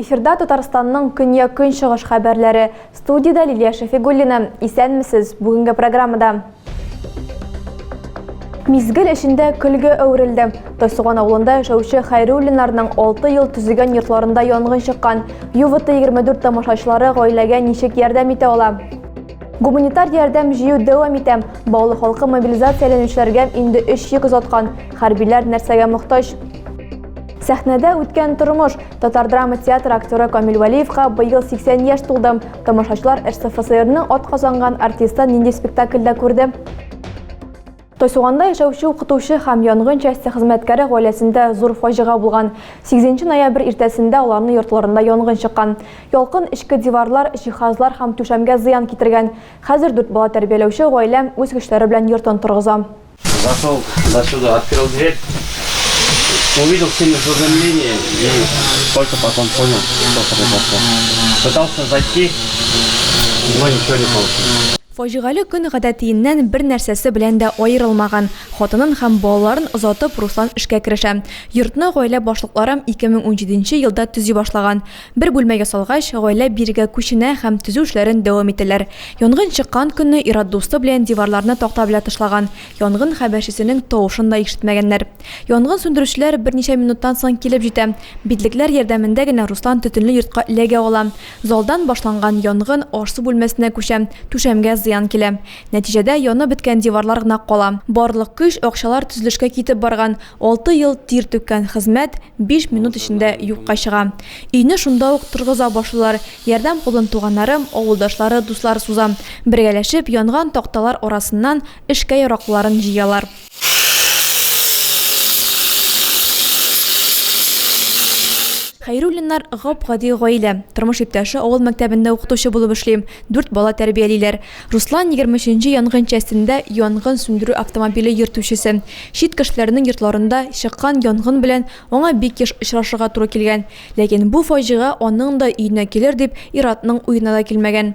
Эфирда Татарстанның көньяк-көнчыгыш хәбәрләре. Студияда Лилия Шафигуллина. Исәнмесез бүгенге программада. Мизгел эшендә көлге әүрелде. Тайсуган авылында яшәүче Хәйруллиннарның 6 ел төзегән йортларында янгын чыккан. ЮВТ-24 тамашачылары гаиләгә ничек ярдәм итә ала? Гуманитар ярдәм җыю дәвам итә. Баулы халкы мобилизацияләнүчеләргә инде 3 йөк озаткан. Хәрбиләр нәрсәгә мохтаҗ? Сәхнәдә үткән тормыш. Татар драма театры актеры Камил Валиевка быел 80 яшь тулды. Тамашачылар РСФСРның атказанган артистын нинди спектакльдә күрде? Тайсуганда яшәүче укытучы һәм янгын части хезмәткәре гаиләсендә зур фаҗига булган. 8 ноябрь иртәсендә аларның йортларында янгын чыккан. Ялкын эчке диварлар, җиһазлар һәм түшәмгә зыян китергән. Хәзер 4 бала тәрбияләүче гаилә үз көчләре белән йортын торгыза. Зашел сюда, открыл дверь, увидел сильное заземление и только потом понял, что произошло. Пытался зайти, но ничего не получилось. Фаҗигале көн гадәтиеннән бер нәрсәсе белән дә аерылмаган. Хатынын һәм балаларын озатып Руслан эшкә керешә. Йортны гаилә башлыклары 2017 елда төзи башлаган. Бер бүлмәгә салгач, гаилә бирегә күченә һәм төзү эшләрен дәвам итәләр. Янгын чыккан көнне Ират дусты белән диварларны такта белән тышлаган. Янгын хәбәрчесенең тавышын да ишетмәгәннәр. Янгын сүндерүчеләр берничә минуттан соң килеп җитә. Бидлекләр ярдәмендә генә Руслан төтенле йортка эләгә ала. Залдан башланган янгын ашсу бүлмәсенә күчә. Түшәмгә зыян килә. Нәтиҗәдә янып беткән диварлар гына кала. Барлык көч акчалар төзелешкә китеп барган. 6 ел тир түккән хезмәт 5 минут эчендә юкка чыга. Өйне шунда ук торгыза башлыйлар. Ярдәм кулын туганнарым, авылдашлары, дуслар суза. Бергәләшеп янган такталар арасыннан эшкә яраклыларын җыялар. Хәйруллиннар гап-гади гаилә. Тормыш иптәше авыл мәктәбендә укытучы булып эшли. 4 бала тәрбиялиләр. Руслан 23-нче янгын частендә янгын сүндерү автомобиле йөртүчесе. Чит кешеләрнең йортларында чыккан янгын белән аңа бик еш очрашырга туры килгән. Ләкин бу фаҗига аның да өенә килер дип Иратның уена да килмәгән.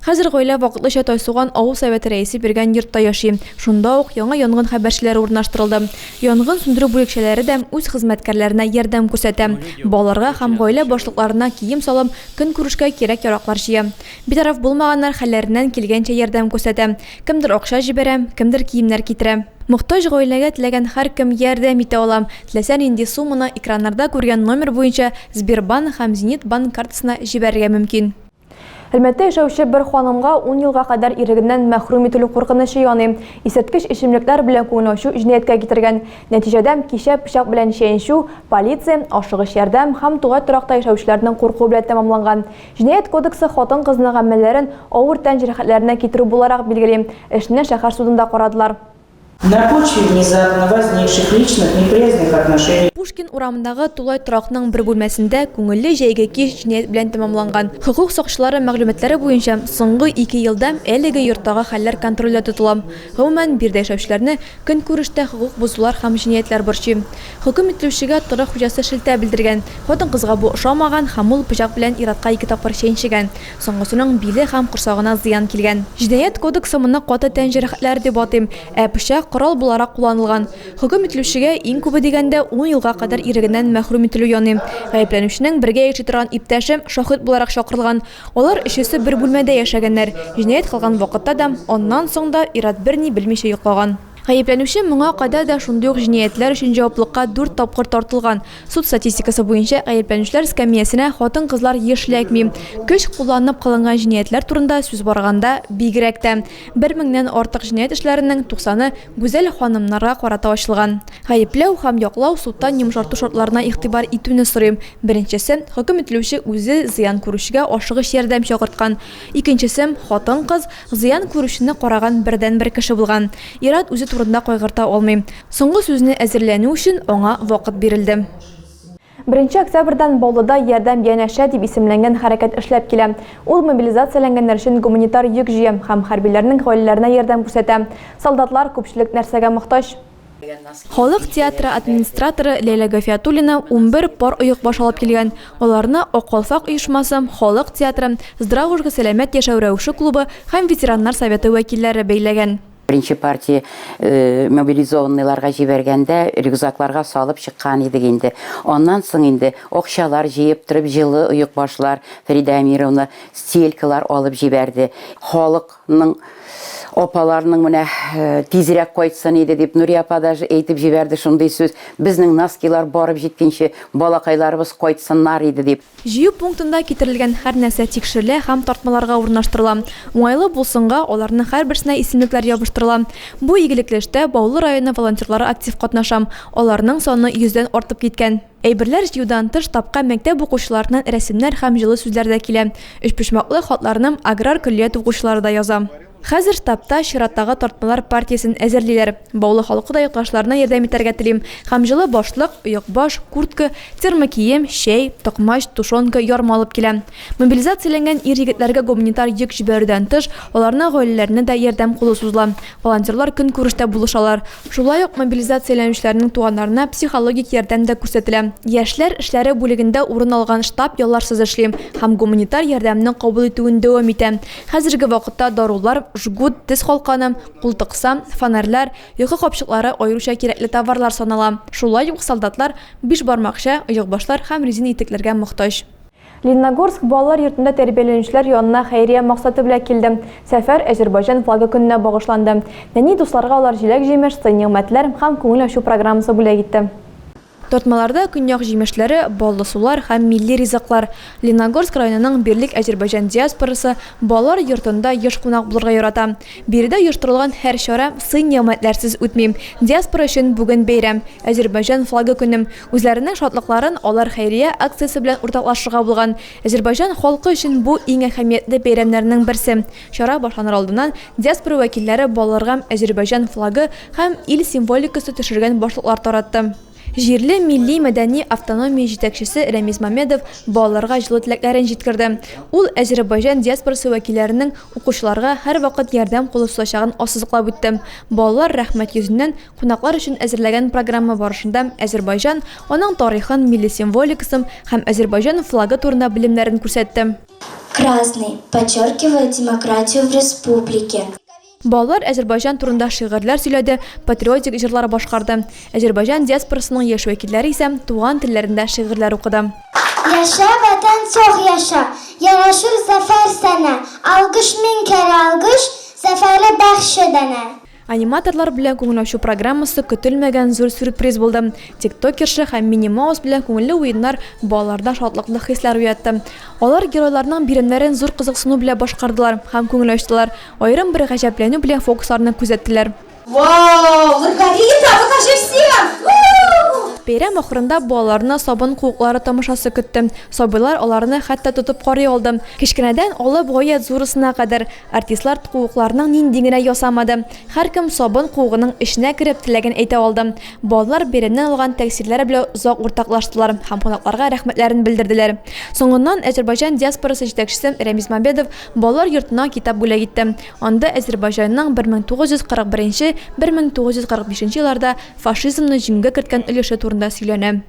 Хәзер гаилә вакытлыча Тайсуган авыл советы рәисе биргән йортта яши. Шунда ук яңа янгын хәбәрчеләре урнаштырылды. Янгын сүндерү бүлекчәләре дә үз хезмәткәрләренә ярдәм күрсәтә. Балаларга һәм гаилә башлыкларына кием салып, көн күрешкә кирәк яраклар җыя. Битараф булмаганнар хәлләреннән килгәнчә ярдәм күрсәтә. Кемдер акча җибәрә, кемдер киемнәр китерә. Мохтаҗ гаиләгә теләгән һәркем ярдәм итә ала. Теләсә нинди сумманы экраннарда күргән номер буенча Сбербанк һәм Зенитбанк картасына җибәрергә мөмкин. Әлмәттә яшәүче бер ханымга 10 елга кадәр ирегеннән мәхрүм ителү куркынычы яный. Исерткеч эчемлекләр белән куйнашу җинаятькә китергән. Нәтиҗәдә кичә пычак белән чәнчү, полиция, ашыгыч ярдәм һәм тугай торакта яшәүчеләрнең куркуы белән тәмамланган. Җинаять кодексы хатын-кызның гамәлләрен авыр тән җәрәхәтләренә китерү буларак билгели. Эшне шәһәр судында карадылар. На почве внезапно возникших личных неприязных отношений. Пушкин урамындагы тулай торакның бер бүлмәсендә күңелле җәйге кич җинаять белән тәмамланган. Хокук сакчылары мәгълүматлары буенча, соңгы 2 елда әлеге йорттагы хәлләр контрольдә тотыла. Гомумән бирдә яшәүчеләрне көн күрештә хокук бозулар һәм җинаятлар борчый. Хөкем итүчегә торак хуҗасы шелтә белдергән. Хатын-кызга бу ошамаган һәм ул пычак белән Иратка 2 тапкыр чәнчегән. Соңгысының биле һәм корсагына зыян килгән. Җинаять кодексы моны каты тән җәрәхәтләр дип атый. Пычак корал буларак кулланылган. Хөкем итүчегә иң күбе дигәндә 10 елга кадәр ирегеннән мәхрүм ителү яный. Гаепләнүченең бергә яши торган иптәше шаһид буларак чакырылган. Алар өчесе бер бүлмәдә яшәгәннәр. Җинаять кылган вакытта да аннан соң да Ират берни белмичә йоклаган. Гаепләнүче моңа кадәр дә шундый ук җинаятлар өчен җаваплылыкка 4 тапкыр тартылган. Суд статистикасы буенча гаепләнүчеләр скамиясенә хатын-кызлар ешләкми. Көч кулланып кылынган җинаятлар турында сүз барганда бигрәк тә 1000-нән артык җинаять эшләренең 90-ы гүзәл ханымнарга карата ачылган. Гаепләү һәм яклау судтан йомшарту шартларына игътибар итүне сорый. Беренчесе, хөкем ителүче үзе зыян күрүчегә ашыгыч ярдәм чакырткан. Икенчесе, хатын-кыз зыян күрүчене караган бердән-бер кеше булган. Ират үзе турында кайгырта алмый. Соңгы сүзне әзерләнү өчен аңа вакыт бирелде. 1 октябрьдән Баулыда ярдәм янәшә дип исемләнгән хәрәкәт эшләп килә. Ул мобилизацияләнгәннәр өчен гуманитар йөк җыя һәм хәрбиләрнең гаиләләренә ярдәм күрсәтә. Солдатлар күпчелек нәрсәгә мохтаҗ? Халык театры администраторы Ләйлә Гафиятуллина 11 пар оек баш алып килгән. Аларны Аккалфак оешмасы, Халык театры, Здравушка сәламәт яшәү рәвеше клубы һәм ветераннар советы вәкилләре бәйләгән. Birinci партия мобилизованныйларга жибергенде рюкзакларга салып чыккан идик инде. Ondan соң инде окшалар жыйып турып, жылы уйык башлар Фарида Амировна стелькалар алып жиберди. Халыкның опаларның менә тизрәк кайтсын иде дип Нурия апа даже әйтеп җибәрде шундый сүз. Безнең носкилар барып җиткәнче балакайларыбыз кайтсыннар иде дип. Җыю пунктында китерелгән һәр нәрсә тикшерелә һәм тартмаларга урнаштырыла. Уңайлы булсынга аларның һәрберсенә исемлекләр ябыштырыла. Бу игелекле эштә Баулы районы волонтерлары актив катнаша. Аларның саны 100дән артып киткән. Әйберләр җыюдан тыш тапка мәктәп укучыларының рәсемнәр һәм җылы сүзләр дә килә. Өчпочмаклы хатларны аграр көллият укучылары да яза. Хәзер штабта чираттагы тартмалар партиясын әзерлиләр. Баулы халкы да якташларына ярдәм итәргә телим. Һәм җылы башлык, оек баш, куртка, термокием, чәй, токмач, тушенка ярма алып килә. Мобилизацияләнгән ир-егетләргә гуманитар йөк җибәрүдән тыш, аларның гаиләләренә дә ярдәм кулы сузыла. Волонтерлар көн күрештә булышалар. Шулай ук мобилизацияләнүчеләрнең туганнарына психологик ярдәм дә күрсәтелә. Яшьләр эшләре бүлегендә урын алган штаб ялларсыз эшли һәм гуманитар ярдәмне кабул итүен дәвам итә. Хәзерге вакытта дарулар, жгут, тез калканы, култыксам, фонарьлар, йокы капчыклары аеруча кирәкле товарлар санала. Шулай ук солдатлар 5 бармакча, оек-башлар һәм резина итекләргә мохтаҗ. Лениногорск балалар йортында тәрбияләнүчеләр янына хәйрия максаты белән килде. Сәфәр Азәрбайҗан флагы көненә багышланды. Нәни дусларга алар җиләк җимеш, сыйнымәтләр һәм күңел ачу программасы бүләк итте. Тартмаларда көньяк җимешләре, баллы сулар һәм милли ризыклар. Лениногорск районының Бирлек Азәрбайҗан диаспорасы балалар йортында еш кунак булырга ярата. Биредә оештырылган һәр чара сый-нигъмәтләрсез үтми. Диаспора өчен бүген бәйрәм, Азәрбайҗан флагы көне. Үзләренең шатлыкларын алар хәйрия акциясе белән уртаклашырга булган. Азәрбайҗан халкы өчен бу иң әһәмиятле бәйрәмнәрнең берсе. Чара башланыр алдыннан диаспора вәкилләре балаларга Азәрбайҗан флагы һәм ил символикасы төшергән башлыклар таратты. Җирле милли мәдәни автономия җитәкчесе Рәмиз Мамедов балаларга җылы теләкләрен җиткерде. Ул Азәрбайҗан диаспорасы вәкилләренең укучыларга һәр вакыт ярдәм кулы сузачагын ассызыклап үтте. Балалар рәхмәт йөзеннән кунаклар өчен әзерләгән программа барышында Азәрбайҗан, аның тарихын, милли символикасын һәм Азәрбайҗан флагы турында белемнәрен күрсәтте. Красный подчеркивает демократию в республике. Балалар Азәрбайҗан турында шигырьләр сөйләде, патриотик җырлар башкарды. Азәрбайҗан диаспорасының яшь вәкилләре исә туган телләрендә шигырьләр укыды. Yaşa vatan çok yaşa, yaraşır zafer sana, algış min kere algış, zaferi bahşedene. Аниматорлар белән күңел ачу программасы көтелмәгән зур сюрприз булды. Тиктокерша һәм Минимаус белән күңелле уеннар балаларда шатлыклы хисләр уятты. Алар геройларның биремнәрен зур кызыксыну белән башкардылар һәм күңел ачтылар. Аерым бер гаҗәпләнү белән фокусларны күзәттеләр. Вау, Маргарита, покажи всем! Бәйрәм ахырында балаларны сабын куыклары тамашасы көтте. Сабыйлар аларны хәтта тотып карый алды. Кичкенәдән алып гаять зурысына кадәр артистлар куыкларның нинди генә ясамады. Һәркем сабын куыгының эченә кереп теләген әйтә алды. Балалар бәйрәмнән алган тәэсирләре белән озак уртаклаштылар һәм кунакларга рәхмәтләрен белдерделәр. Соңыннан Азәрбайҗан диаспорасы җитәкчесе Рәмиз Мамедов балалар йортына китап бүләк итте. Анда Азәрбайҗанның 1941-1945 елларда фашизмны җиңгә керткән өлеше турында сөйләнә.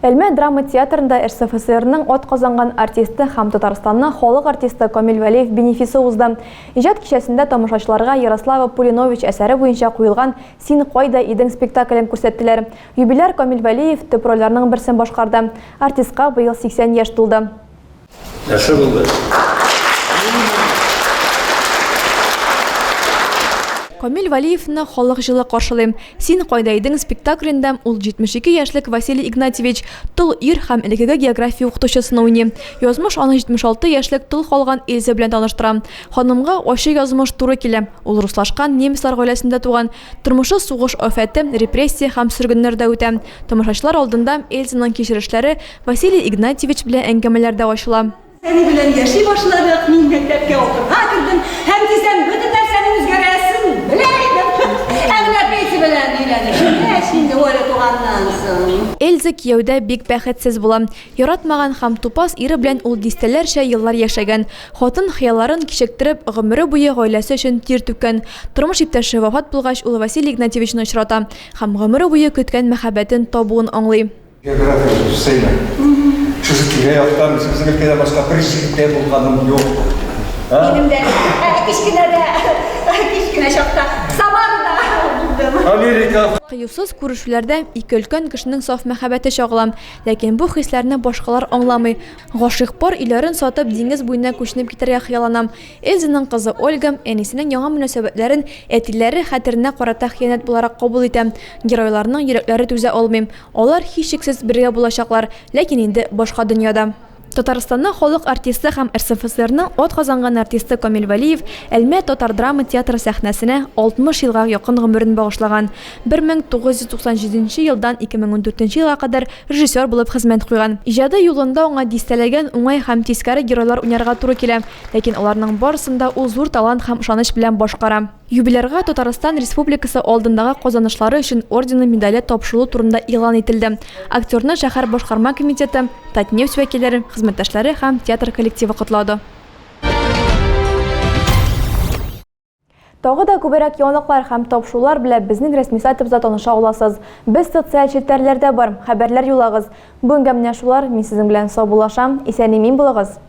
Әлмә драма театрында РСФСРның атказанган артисты һәм Татарстанның халык артисты Камил Вәлиев бенефисы узды. Иҗат кичәсендә тамашачыларга Ярослава Пулинович әсәре буенча куелган «Син кайда идең» спектаклен күрсәттеләр. Юбиляр Камил Вәлиев төп рольләрнең берсен башкарды. Артистка быел 80 яшь тулды. Яшы булды. Камил Вәлиевны халык җылы каршылый. «Син кайда идең» спектаклендә ул 72 яшьлек Василий Игнатьевич тыл ир һәм элекеге география укытучысын уйный. Язмыш аны 76 яшьлек тыл калган Эльза белән таныштыра. Ханымга ачы язмыш туры килә. Ул руслашкан немецлар гаиләсендә туган. Тормышы сугыш афәте, репрессия һәм сөргеннәрдә үтә. Тамашачылар алдында Эльзаның кичерешләре Василий Игнатьевич белән әңгәмәләрдә ачыла. Сәни белән яши башладык, мин мәктәпкә укырга кирдем, һәм дисәм бөтен нәрсәне үзгәрәсен беләйдем. Әмма пейси белән өйрәнешне инде o'yla туганнан соң. Эльза кияүдә бик бәхетсез була. Яратмаган һәм тупас ире белән ул дистәләрчә еллар яшәгән. Хатын хыялларын кичектереп, гомере буе гаиләсе өчен тир түккән. Тормыш иптәше вафат булгач, ул Василий Игнатьевичны очрата һәм гомере буе көткән мәхәббәтен табуын аңлый. География сөйлә. Шушы тирә яктан, сезнең өлкәдә башка президент булганым юк. Benim de kichkina şokta Samarada buldum. Amerika. Кыюсыз күрешүләрдә ике өлкән кешенең саф мәхәббәте чагылам, ләкин бу хисләрне башкалар аңламый. Гашыйк пар өйләрен сатып диңгез буена күченеп китәргә хыялланам. Эльзаның кызы Ольга әнисенең яңа мөнәсәбәтләрен әтиләре хәтеренә карата хыянәт буларак кабул итә. Геройларның йөрәкләре түзә алмый. Алар һичшиксез бергә булачаклар, ләкин инде башка дөньяда. Татарстанның халык артисты һәм РСФСРның ат казанган артисты Камил Вәлиев Әлмәт татар драма театры сәхнәсенә 60 елга якын гомерен багышлаган. 1997 елдан 2014 елга кадәр режиссер булып хезмәт куйган. Иҗады юлында аңа дистәләгән уңай һәм тискәре геройлар уйнарга туры килә, ләкин аларның барысында ул зур талант һәм ышаныч белән башкара. Юбилярга Татарстан Республикасы алдындагы казанышлары өчен ордены медале тапшырылу турында игълан ителде. Актерны шәһәр башкарма комитеты, Татнефть вәкилләре, хезмәттәшләре һәм театр коллективы котлады. Тагы да күбрәк яңалыклар һәм тапшырулар белән безнең рәсми сайтыбызда таныша аласыз. Без социаль челтәрләрдә бар, хәбәрләр юлагыз. Бүгенгә менә шулар, мин сезнең белән сау булашам, исән-имин булыгыз.